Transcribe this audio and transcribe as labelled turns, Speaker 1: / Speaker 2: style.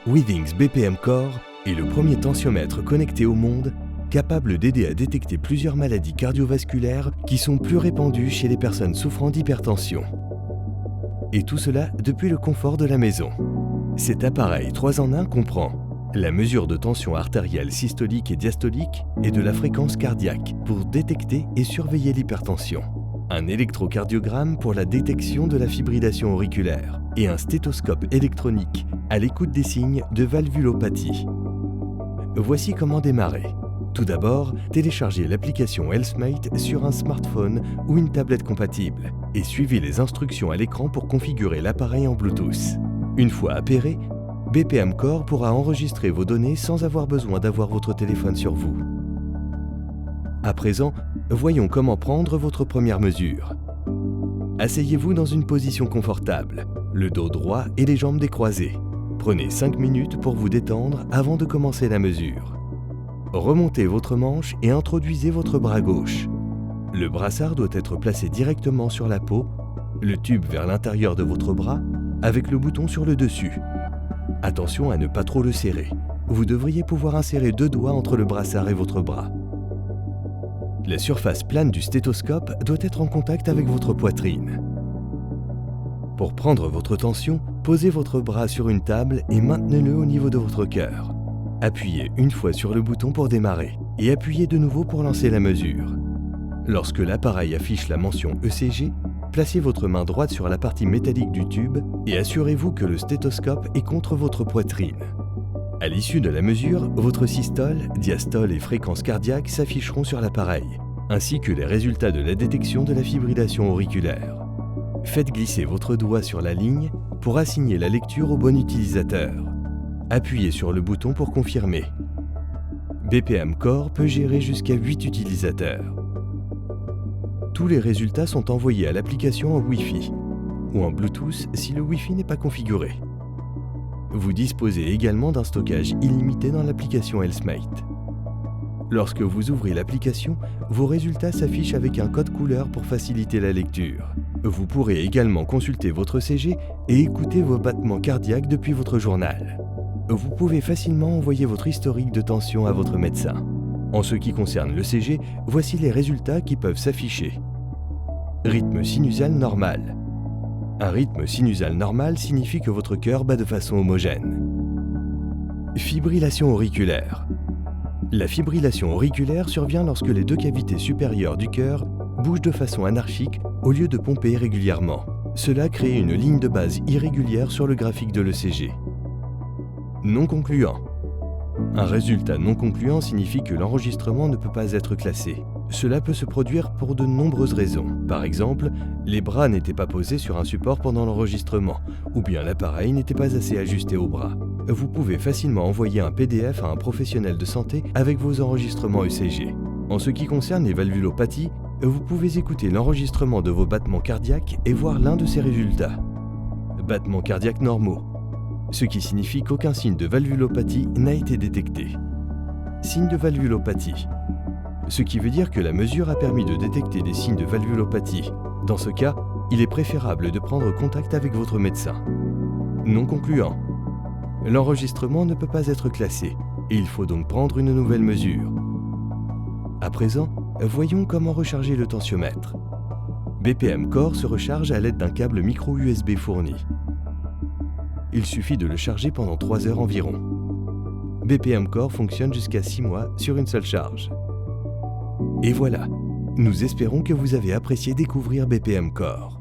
Speaker 1: Withings BPM Core est le premier tensiomètre connecté au monde capable d'aider à détecter plusieurs maladies cardiovasculaires qui sont plus répandues chez les personnes souffrant d'hypertension. Et tout cela depuis le confort de la maison. Cet appareil 3 en 1 comprend la mesure de tension artérielle systolique et diastolique et de la fréquence cardiaque pour détecter et surveiller l'hypertension, un électrocardiogramme pour la détection de la fibrillation auriculaire et un stéthoscope électronique à l'écoute des signes de valvulopathie. Voici comment démarrer. Tout d'abord, téléchargez l'application HealthMate sur un smartphone ou une tablette compatible et suivez les instructions à l'écran pour configurer l'appareil en Bluetooth. Une fois appairé, BPM Core pourra enregistrer vos données sans avoir besoin d'avoir votre téléphone sur vous. À présent, voyons comment prendre votre première mesure. Asseyez-vous dans une position confortable, le dos droit et les jambes décroisées. Prenez 5 minutes pour vous détendre avant de commencer la mesure. Remontez votre manche et introduisez votre bras gauche. Le brassard doit être placé directement sur la peau, le tube vers l'intérieur de votre bras, avec le bouton sur le dessus. Attention à ne pas trop le serrer. Vous devriez pouvoir insérer 2 doigts entre le brassard et votre bras. La surface plane du stéthoscope doit être en contact avec votre poitrine. Pour prendre votre tension, posez votre bras sur une table et maintenez-le au niveau de votre cœur. Appuyez une fois sur le bouton pour démarrer et appuyez de nouveau pour lancer la mesure. Lorsque l'appareil affiche la mention ECG, placez votre main droite sur la partie métallique du tube et assurez-vous que le stéthoscope est contre votre poitrine. À l'issue de la mesure, votre systole, diastole et fréquence cardiaque s'afficheront sur l'appareil, ainsi que les résultats de la détection de la fibrillation auriculaire. Faites glisser votre doigt sur la ligne pour assigner la lecture au bon utilisateur. Appuyez sur le bouton pour confirmer. BPM Core peut gérer jusqu'à 8 utilisateurs. Tous les résultats sont envoyés à l'application en Wi-Fi ou en Bluetooth si le Wi-Fi n'est pas configuré. Vous disposez également d'un stockage illimité dans l'application HealthMate. Lorsque vous ouvrez l'application, vos résultats s'affichent avec un code couleur pour faciliter la lecture. Vous pourrez également consulter votre CG et écouter vos battements cardiaques depuis votre journal. Vous pouvez facilement envoyer votre historique de tension à votre médecin. En ce qui concerne le CG, voici les résultats qui peuvent s'afficher. Rythme sinusal normal. Un rythme sinusal normal signifie que votre cœur bat de façon homogène. Fibrillation auriculaire. La fibrillation auriculaire survient lorsque les 2 cavités supérieures du cœur bougent de façon anarchique au lieu de pomper régulièrement. Cela crée une ligne de base irrégulière sur le graphique de l'ECG. Non concluant. Un résultat non concluant signifie que l'enregistrement ne peut pas être classé. Cela peut se produire pour de nombreuses raisons. Par exemple, les bras n'étaient pas posés sur un support pendant l'enregistrement, ou bien l'appareil n'était pas assez ajusté au bras. Vous pouvez facilement envoyer un PDF à un professionnel de santé avec vos enregistrements ECG. En ce qui concerne les valvulopathies, vous pouvez écouter l'enregistrement de vos battements cardiaques et voir l'un de ces résultats. Battements cardiaques normaux, ce qui signifie qu'aucun signe de valvulopathie n'a été détecté. Signe de valvulopathie, ce qui veut dire que la mesure a permis de détecter des signes de valvulopathie. Dans ce cas, il est préférable de prendre contact avec votre médecin. Non concluant. L'enregistrement ne peut pas être classé et il faut donc prendre une nouvelle mesure. À présent, voyons comment recharger le tensiomètre. BPM Core se recharge à l'aide d'un câble micro USB fourni. Il suffit de le charger pendant 3 heures environ. BPM Core fonctionne jusqu'à 6 mois sur une seule charge. Et voilà, nous espérons que vous avez apprécié découvrir BPM Core.